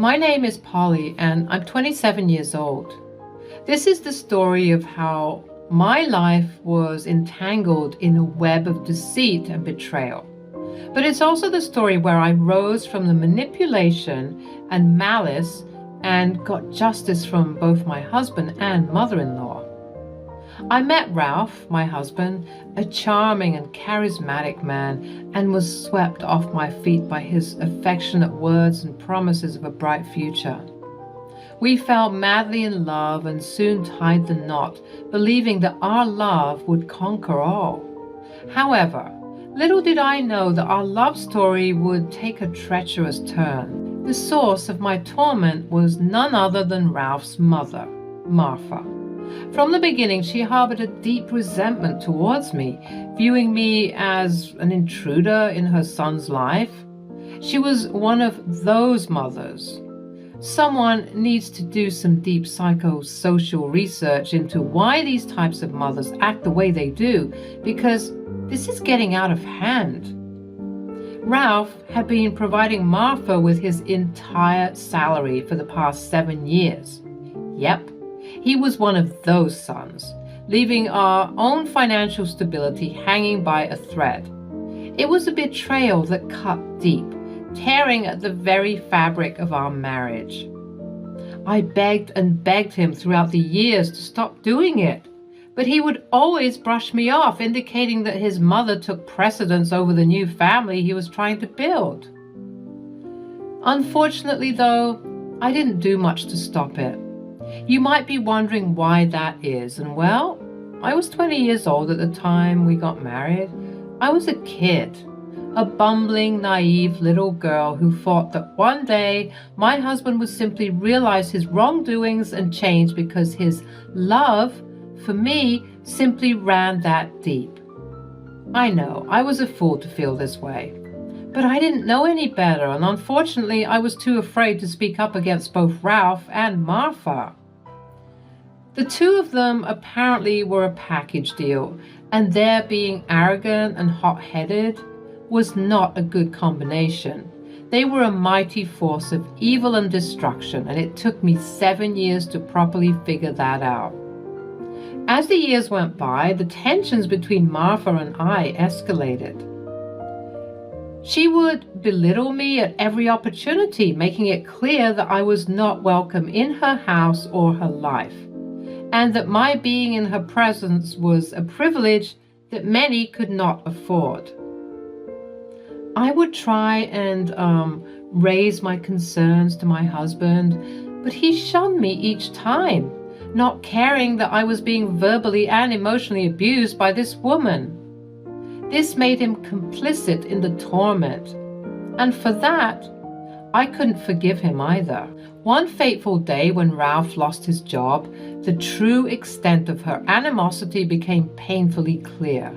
My name is Polly and I'm 27 years old. This is the story of how my life was entangled in a web of deceit and betrayal. But it's also the story where I rose from the manipulation and malice and got justice from both my husband and mother-in-law. I met Ralph, my husband, a charming and charismatic man, and was swept off my feet by his affectionate words and promises of a bright future. We fell madly in love and soon tied the knot, believing that our love would conquer all. However, little did I know that our love story would take a treacherous turn. The source of my torment was none other than Ralph's mother, Martha. From the beginning, she harbored a deep resentment towards me, viewing me as an intruder in her son's life. She was one of those mothers. Someone needs to do some deep psychosocial research into why these types of mothers act the way they do, because this is getting out of hand. Ralph had been providing Martha with his entire salary for the past 7 years. Yep, he was one of those sons, leaving our own financial stability hanging by a thread. It was a betrayal that cut deep, tearing at the very fabric of our marriage. I begged and begged him throughout the years to stop doing it, but he would always brush me off, indicating that his mother took precedence over the new family he was trying to build. Unfortunately, though, I didn't do much to stop it. You might be wondering why that is, and well, I was 20 years old at the time we got married. I was a kid, a bumbling, naive little girl who thought that one day my husband would simply realize his wrongdoings and change because his love for me simply ran that deep. I know, I was a fool to feel this way. But I didn't know any better, and unfortunately I was too afraid to speak up against both Ralph and Martha. The two of them apparently were a package deal, and their being arrogant and hot-headed was not a good combination. They were a mighty force of evil and destruction, and it took me 7 years to properly figure that out. As the years went by, the tensions between Martha and I escalated. She would belittle me at every opportunity, making it clear that I was not welcome in her house or her life, and that my being in her presence was a privilege that many could not afford. I would try and raise my concerns to my husband, but he shunned me each time, not caring that I was being verbally and emotionally abused by this woman. This made him complicit in the torment, and for that, I couldn't forgive him either. One fateful day when Ralph lost his job, the true extent of her animosity became painfully clear.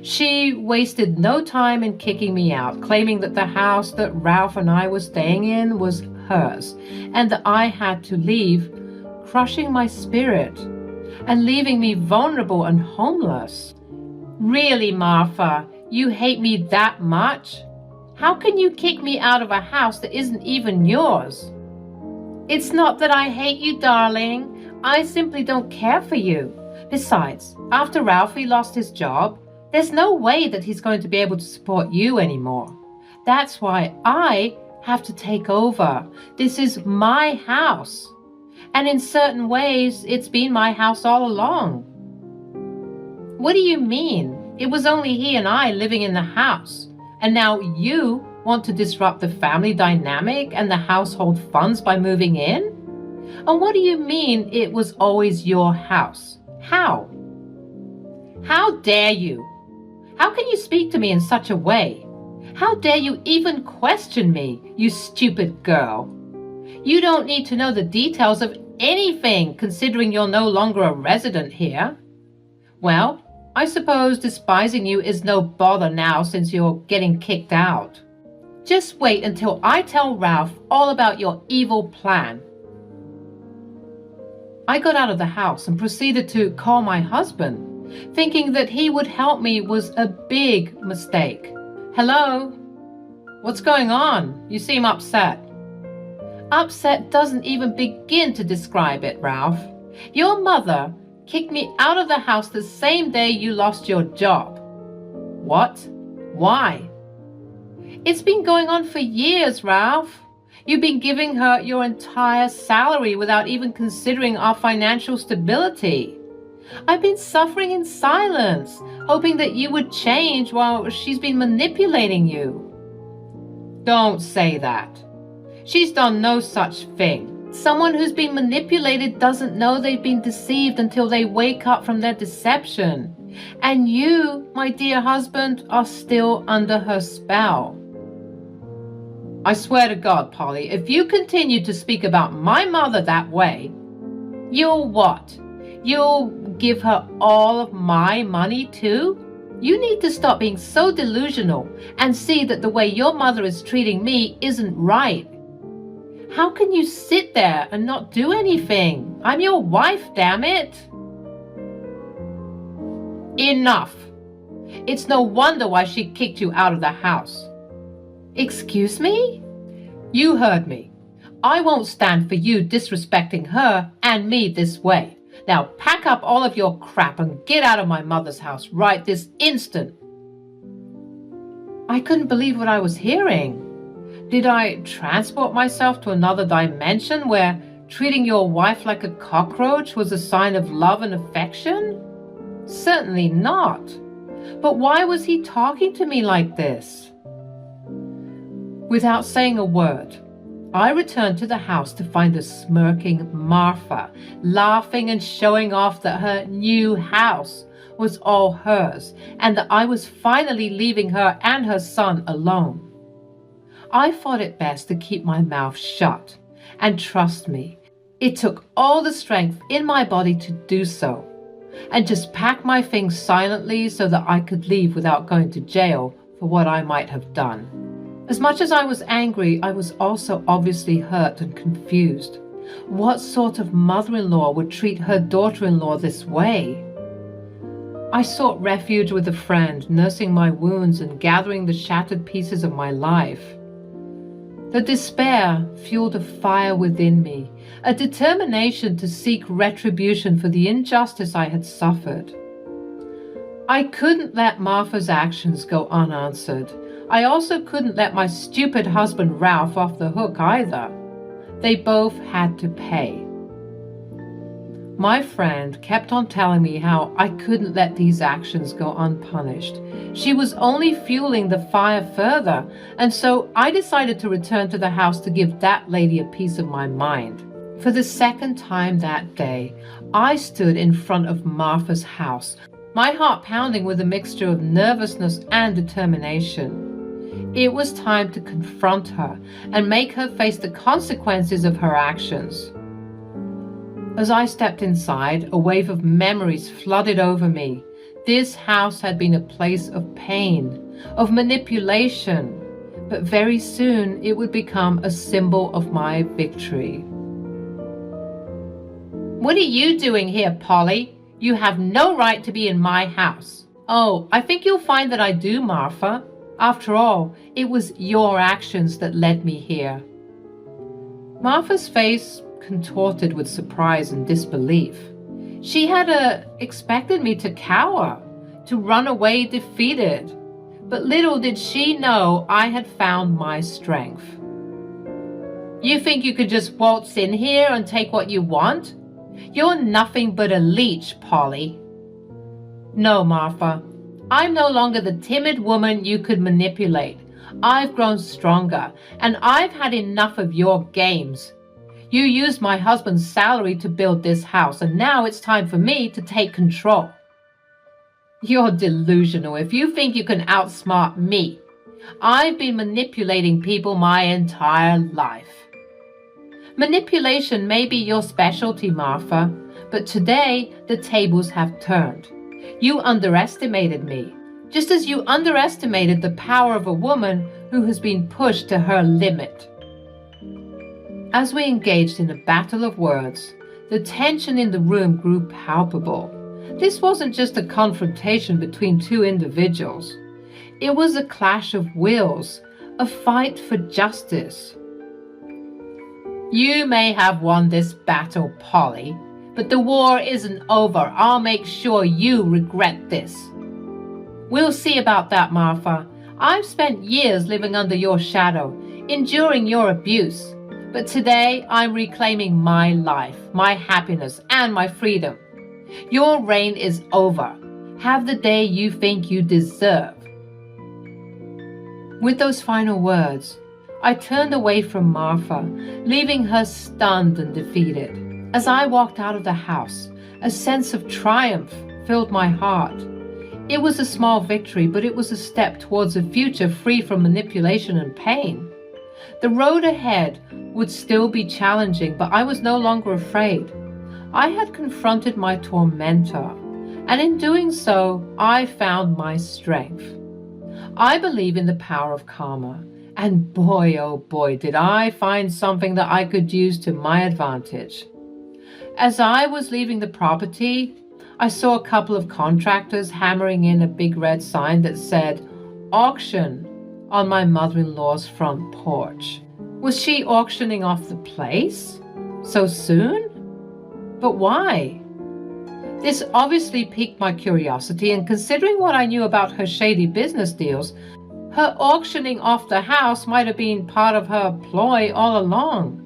She wasted no time in kicking me out, claiming that the house that Ralph and I were staying in was hers, and that I had to leave, crushing my spirit and leaving me vulnerable and homeless. Really, Martha, you hate me that much? How can you kick me out of a house that isn't even yours? It's not that I hate you, darling. I simply don't care for you. Besides, after Ralphie lost his job, there's no way that he's going to be able to support you anymore. That's why I have to take over. This is my house. And in certain ways, it's been my house all along. What do you mean? It was only he and I living in the house, and now you want to disrupt the family dynamic and the household funds by moving in? And what do you mean it was always your house? How? How dare you? How can you speak to me in such a way? How dare you even question me, you stupid girl? You don't need to know the details of anything, considering you're no longer a resident here. Well, I suppose despising you is no bother now since you're getting kicked out. Just wait until I tell Ralph all about your evil plan. I got out of the house and proceeded to call my husband, thinking that he would help me was a big mistake. Hello? What's going on? You seem upset. Upset doesn't even begin to describe it, Ralph. Your mother kicked me out of the house the same day you lost your job. What? Why? It's been going on for years, Ralph. You've been giving her your entire salary without even considering our financial stability. I've been suffering in silence, hoping that you would change while she's been manipulating you. Don't say that. She's done no such thing. Someone who's been manipulated doesn't know they've been deceived until they wake up from their deception. And you, my dear husband, are still under her spell. I swear to God, Polly, if you continue to speak about my mother that way, you'll what? You'll give her all of my money too? You need to stop being so delusional and see that the way your mother is treating me isn't right. How can you sit there and not do anything? I'm your wife, damn it. Enough. It's no wonder why she kicked you out of the house. Excuse me? You heard me. I won't stand for you disrespecting her and me this way. Now pack up all of your crap and get out of my mother's house right this instant. I couldn't believe what I was hearing. Did I transport myself to another dimension where treating your wife like a cockroach was a sign of love and affection? Certainly not. But why was he talking to me like this? Without saying a word, I returned to the house to find a smirking Martha, laughing and showing off that her new house was all hers and that I was finally leaving her and her son alone. I thought it best to keep my mouth shut, and trust me, it took all the strength in my body to do so, and just pack my things silently so that I could leave without going to jail for what I might have done. As much as I was angry, I was also obviously hurt and confused. What sort of mother-in-law would treat her daughter-in-law this way? I sought refuge with a friend, nursing my wounds and gathering the shattered pieces of my life. The despair fueled a fire within me, a determination to seek retribution for the injustice I had suffered. I couldn't let Martha's actions go unanswered. I also couldn't let my stupid husband Ralph off the hook either. They both had to pay. My friend kept on telling me how I couldn't let these actions go unpunished. She was only fueling the fire further, and so I decided to return to the house to give that lady a piece of my mind. For the second time that day, I stood in front of Martha's house, my heart pounding with a mixture of nervousness and determination. It was time to confront her and make her face the consequences of her actions. As I stepped inside, a wave of memories flooded over me. This house had been a place of pain, of manipulation, but very soon it would become a symbol of my victory. What are you doing here, Polly? You have no right to be in my house. Oh, I think you'll find that I do, Martha. After all, it was your actions that led me here. Martha's face contorted with surprise and disbelief. She had expected me to cower, to run away defeated. But little did she know I had found my strength. You think you could just waltz in here and take what you want? You're nothing but a leech, Polly. No, Martha. I'm no longer the timid woman you could manipulate. I've grown stronger, and I've had enough of your games. You used my husband's salary to build this house, and now it's time for me to take control. You're delusional if you think you can outsmart me. I've been manipulating people my entire life. Manipulation may be your specialty, Martha, but today the tables have turned. You underestimated me, just as you underestimated the power of a woman who has been pushed to her limit. As we engaged in a battle of words, the tension in the room grew palpable. This wasn't just a confrontation between two individuals. It was a clash of wills, a fight for justice. You may have won this battle, Polly, but the war isn't over. I'll make sure you regret this. We'll see about that, Martha. I've spent years living under your shadow, enduring your abuse. But today I'm reclaiming my life, my happiness, and my freedom. Your reign is over. Have the day you think you deserve. With those final words, I turned away from Martha, leaving her stunned and defeated. As I walked out of the house, a sense of triumph filled my heart. It was a small victory, but it was a step towards a future free from manipulation and pain. The road ahead would still be challenging, but I was no longer afraid. I had confronted my tormentor, and in doing so, I found my strength. I believe in the power of karma, and boy, oh boy, did I find something that I could use to my advantage. As I was leaving the property, I saw a couple of contractors hammering in a big red sign that said, "Auction," on my mother-in-law's front porch. Was she auctioning off the place? So soon? But why? This obviously piqued my curiosity, and considering what I knew about her shady business deals, her auctioning off the house might have been part of her ploy all along.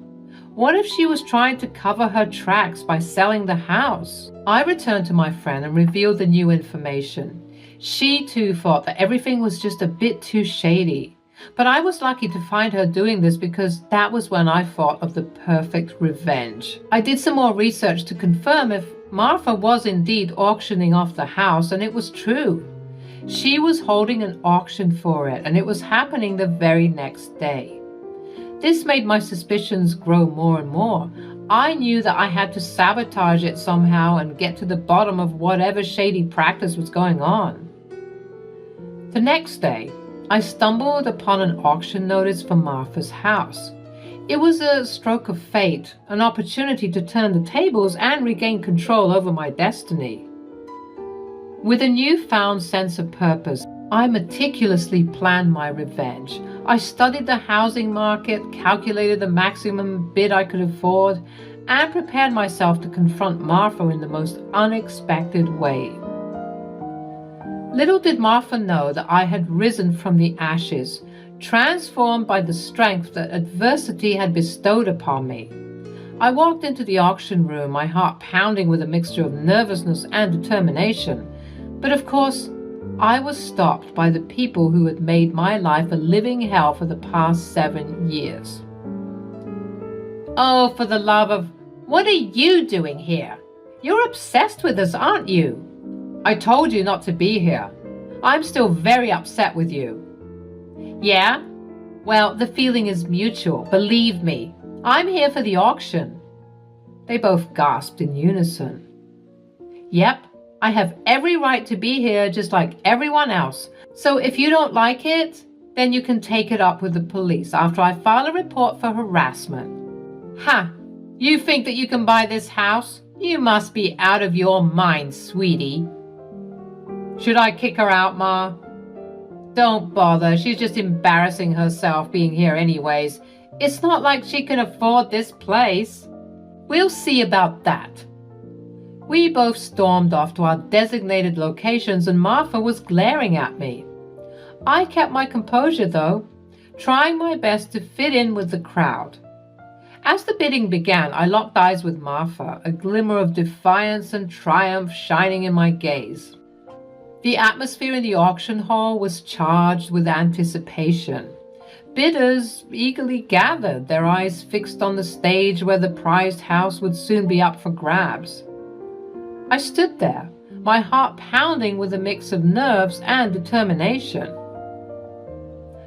What if she was trying to cover her tracks by selling the house? I returned to my friend and revealed the new information. She too thought that everything was just a bit too shady. But I was lucky to find her doing this because that was when I thought of the perfect revenge. I did some more research to confirm if Martha was indeed auctioning off the house, and it was true. She was holding an auction for it, and it was happening the very next day. This made my suspicions grow more and more. I knew that I had to sabotage it somehow and get to the bottom of whatever shady practice was going on. The next day, I stumbled upon an auction notice for Martha's house. It was a stroke of fate, an opportunity to turn the tables and regain control over my destiny. With a newfound sense of purpose, I meticulously planned my revenge. I studied the housing market, calculated the maximum bid I could afford, and prepared myself to confront Martha in the most unexpected way. Little did Martha know that I had risen from the ashes, transformed by the strength that adversity had bestowed upon me. I walked into the auction room, my heart pounding with a mixture of nervousness and determination. But of course, I was stopped by the people who had made my life a living hell for the past 7 years. "Oh, for the love of... What are you doing here? You're obsessed with us, aren't you? I told you not to be here. I'm still very upset with you." "Yeah? Well, the feeling is mutual, believe me. I'm here for the auction." They both gasped in unison. "Yep, I have every right to be here just like everyone else. So if you don't like it, then you can take it up with the police after I file a report for harassment." "Ha! You think that you can buy this house? You must be out of your mind, sweetie." "Should I kick her out, Ma?" "Don't bother. She's just embarrassing herself being here anyways. It's not like she can afford this place." "We'll see about that." We both stormed off to our designated locations, and Martha was glaring at me. I kept my composure though, trying my best to fit in with the crowd. As the bidding began, I locked eyes with Martha, a glimmer of defiance and triumph shining in my gaze. The atmosphere in the auction hall was charged with anticipation. Bidders eagerly gathered, their eyes fixed on the stage where the prized house would soon be up for grabs. I stood there, my heart pounding with a mix of nerves and determination.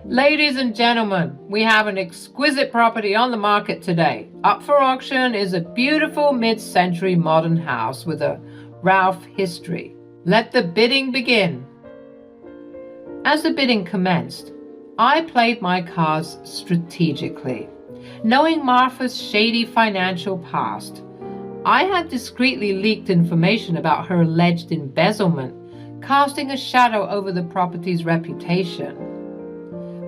"Ladies and gentlemen, we have an exquisite property on the market today. Up for auction is a beautiful mid-century modern house with a Ralph history. Let the bidding begin." As the bidding commenced, I played my cards strategically. Knowing Martha's shady financial past, I had discreetly leaked information about her alleged embezzlement, casting a shadow over the property's reputation.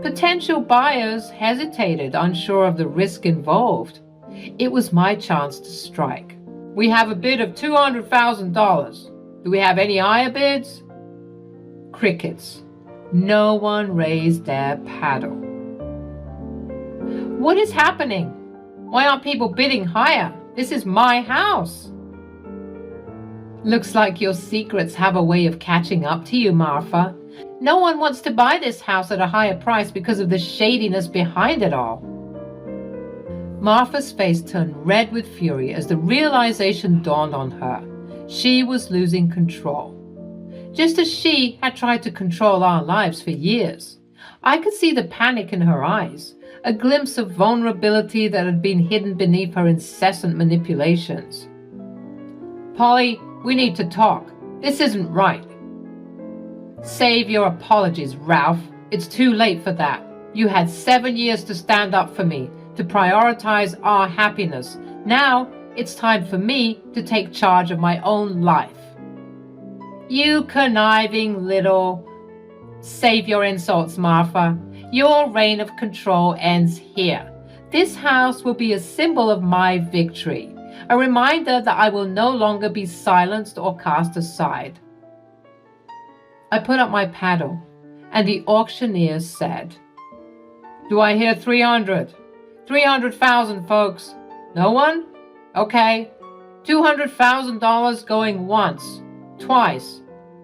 Potential buyers hesitated, unsure of the risk involved. It was my chance to strike. We have a bid of $200,000. Do we have any higher bids? Crickets. No one raised their paddle. What is happening? Why aren't people bidding higher? This is my house. Looks like your secrets have a way of catching up to you, Martha. No one wants to buy this house at a higher price because of the shadiness behind it all. Martha's face turned red with fury as the realization dawned on her. She was losing control. Just as she had tried to control our lives for years. I could see the panic in her eyes, a glimpse of vulnerability that had been hidden beneath her incessant manipulations. Polly, we need to talk. This isn't right. Save your apologies, Ralph. It's too late for that. You had 7 years to stand up for me, to prioritize our happiness. Now it's time for me to take charge of my own life. You conniving little... Save your insults, Martha. Your reign of control ends here. This house will be a symbol of my victory, a reminder that I will no longer be silenced or cast aside. I put up my paddle, and the auctioneer said, Do I hear 300? 300,000, folks. No one? Okay. $200,000 going once, twice,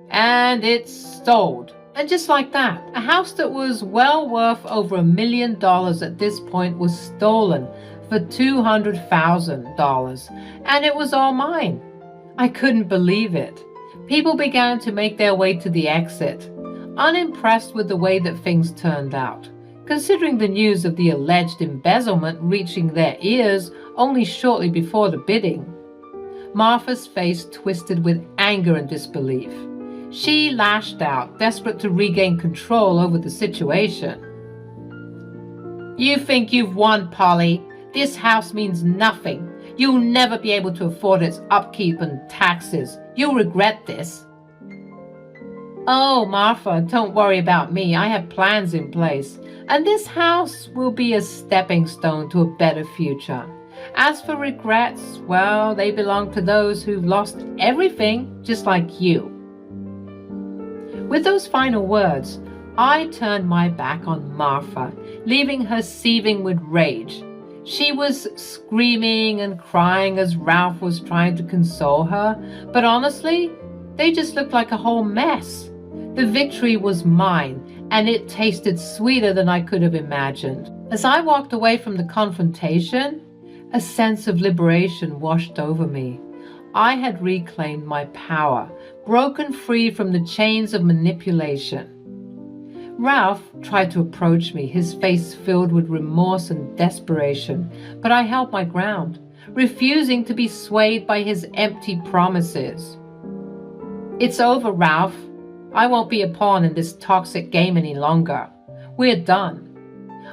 and it's sold. And just like that, a house that was well worth over $1 million at this point was stolen for $200,000, and it was all mine. I couldn't believe it. People began to make their way to the exit, unimpressed with the way that things turned out, considering the news of the alleged embezzlement reaching their ears only shortly before the bidding. Martha's face twisted with anger and disbelief. She lashed out, desperate to regain control over the situation. You think you've won, Polly. This house means nothing. You'll never be able to afford its upkeep and taxes. You'll regret this. Oh, Martha, don't worry about me. I have plans in place, and this house will be a stepping stone to a better future. As for regrets, well, they belong to those who've lost everything, just like you. With those final words, I turned my back on Martha, leaving her seething with rage. She was screaming and crying as Ralph was trying to console her, but honestly, they just looked like a whole mess. The victory was mine, and it tasted sweeter than I could have imagined. As I walked away from the confrontation, a sense of liberation washed over me. I had reclaimed my power, broken free from the chains of manipulation. Ralph tried to approach me, his face filled with remorse and desperation, but I held my ground, refusing to be swayed by his empty promises. It's over, Ralph. I won't be a pawn in this toxic game any longer. We're done.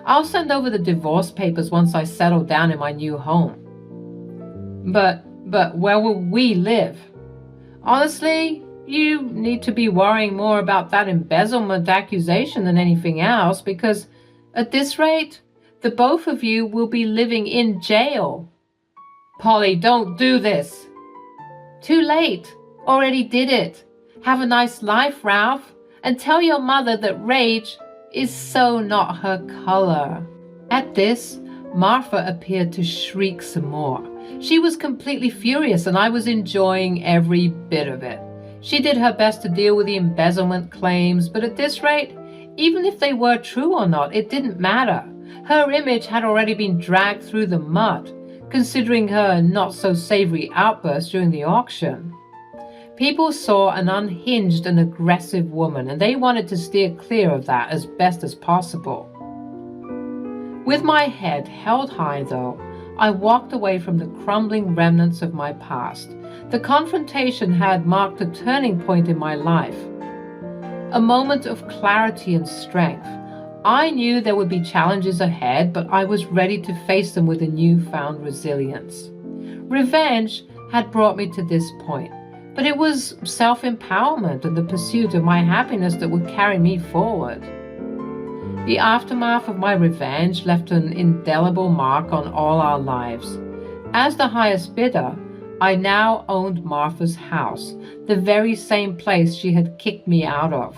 I'll send over the divorce papers once I settle down in my new home. But where will we live? Honestly, you need to be worrying more about that embezzlement accusation than anything else, because at this rate, the both of you will be living in jail. Polly, don't do this. Too late. Already did it. Have a nice life, Ralph, and tell your mother that rage is so not her color. At this, Martha appeared to shriek some more. She was completely furious, and I was enjoying every bit of it. She did her best to deal with the embezzlement claims, but at this rate, even if they were true or not, it didn't matter. Her image had already been dragged through the mud, considering her not-so-savory outburst during the auction. People saw an unhinged and aggressive woman, and they wanted to steer clear of that as best as possible. With my head held high, though, I walked away from the crumbling remnants of my past. The confrontation had marked a turning point in my life, a moment of clarity and strength. I knew there would be challenges ahead, but I was ready to face them with a newfound resilience. Revenge had brought me to this point, but it was self-empowerment and the pursuit of my happiness that would carry me forward. The aftermath of my revenge left an indelible mark on all our lives. As the highest bidder, I now owned Martha's house, the very same place she had kicked me out of.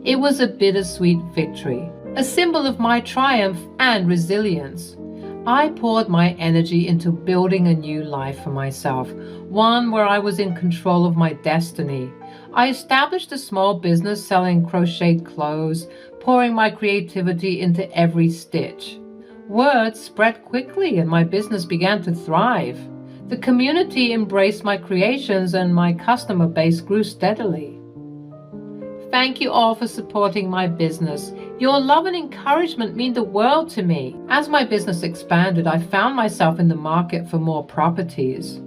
It was a bittersweet victory, a symbol of my triumph and resilience. I poured my energy into building a new life for myself, one where I was in control of my destiny. I established a small business selling crocheted clothes, pouring my creativity into every stitch. Word spread quickly and my business began to thrive. The community embraced my creations and my customer base grew steadily. Thank you all for supporting my business. Your love and encouragement mean the world to me. As my business expanded, I found myself in the market for more properties.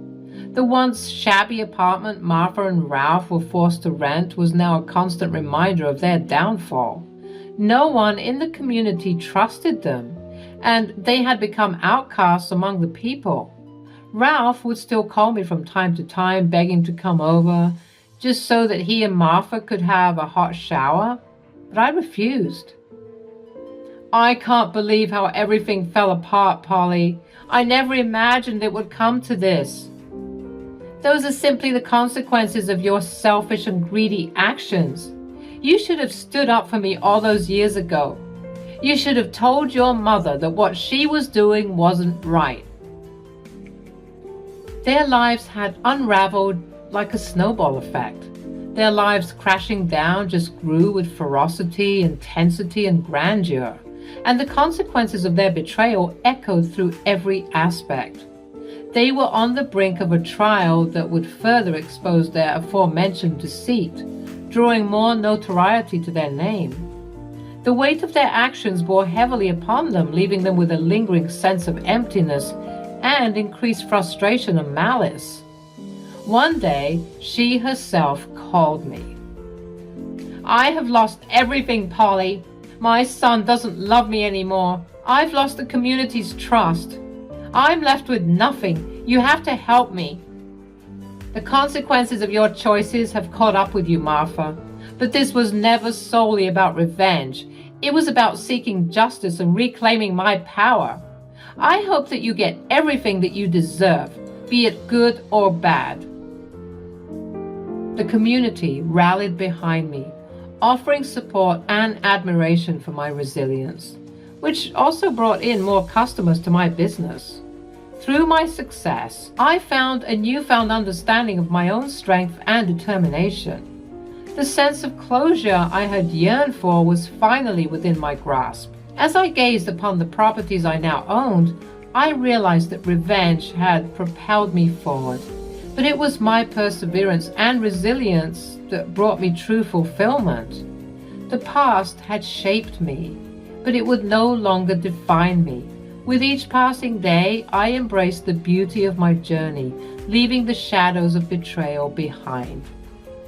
The once shabby apartment Martha and Ralph were forced to rent was now a constant reminder of their downfall. No one in the community trusted them, and they had become outcasts among the people. Ralph would still call me from time to time, begging to come over, just so that he and Martha could have a hot shower, but I refused. I can't believe how everything fell apart, Polly. I never imagined it would come to this. Those are simply the consequences of your selfish and greedy actions. You should have stood up for me all those years ago. You should have told your mother that what she was doing wasn't right. Their lives had unraveled like a snowball effect. Their lives crashing down just grew with ferocity, intensity, and grandeur, and the consequences of their betrayal echoed through every aspect. They were on the brink of a trial that would further expose their aforementioned deceit, drawing more notoriety to their name. The weight of their actions bore heavily upon them, leaving them with a lingering sense of emptiness and increased frustration and malice. One day, she herself called me. I have lost everything, Polly. My son doesn't love me anymore. I've lost the community's trust. I'm left with nothing. You have to help me. The consequences of your choices have caught up with you, Martha. But this was never solely about revenge. It was about seeking justice and reclaiming my power. I hope that you get everything that you deserve, be it good or bad. The community rallied behind me, offering support and admiration for my resilience, which also brought in more customers to my business. Through my success, I found a newfound understanding of my own strength and determination. The sense of closure I had yearned for was finally within my grasp. As I gazed upon the properties I now owned, I realized that revenge had propelled me forward. But it was my perseverance and resilience that brought me true fulfillment. The past had shaped me, but it would no longer define me. With each passing day, I embraced the beauty of my journey, leaving the shadows of betrayal behind.